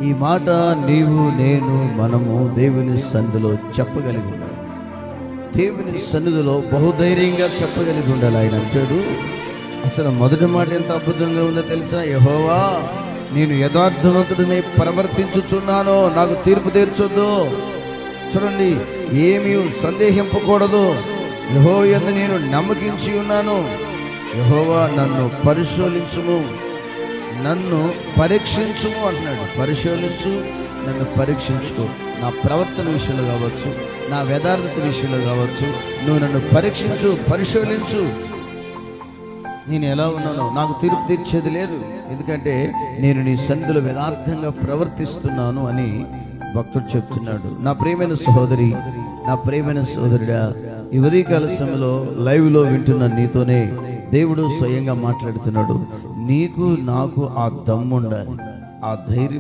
ఈ మాట నీవు నేను మనము దేవుని సన్నిధిలో చెప్పగలిగి ఉండాలి. దేవుని సన్నిధిలో బహుధైర్యంగా చెప్పగలిగి ఉండాలి. ఆయన అంటాడు, అసలు మొదటి మాట ఎంత అద్భుతంగా ఉందో తెలుసా? యెహోవా, నేను యథార్థవంతుడిని ప్రవర్తించుచున్నాను, నాకు తీర్పు తీర్చొద్దు. చూడండి, ఏమీ సందేహింపకూడదు. యెహోవా యందు నేను నమ్మకించి ఉన్నాను. యెహోవా, నన్ను పరిశోధించుము, నన్ను పరీక్షించుము అంటున్నాడు. పరిశోధించు, నన్ను పరీక్షించుకో. నా ప్రవర్తన విషయంలో కావచ్చు, నా యథార్థత విషయంలో కావచ్చు, నువ్వు నన్ను పరీక్షించు, పరిశోధించు. నేను ఎలా ఉన్నానో నాకు తీర్పు తీర్చేది లేదు, ఎందుకంటే నేను నీ సన్నిధిలో యథార్థంగా ప్రవర్తిస్తున్నాను అని భక్తుడు చెప్తున్నాడు. నా ప్రియమైన సహోదరి, నా ప్రియమైన సహోదరుడా, ఈ ఉదయకాల సమయంలో లైవ్లో వింటున్న నీతోనే దేవుడు స్వయంగా మాట్లాడుతున్నాడు. నీకు నాకు ఆ దమ్ము ఉండాలి, ఆ ధైర్యం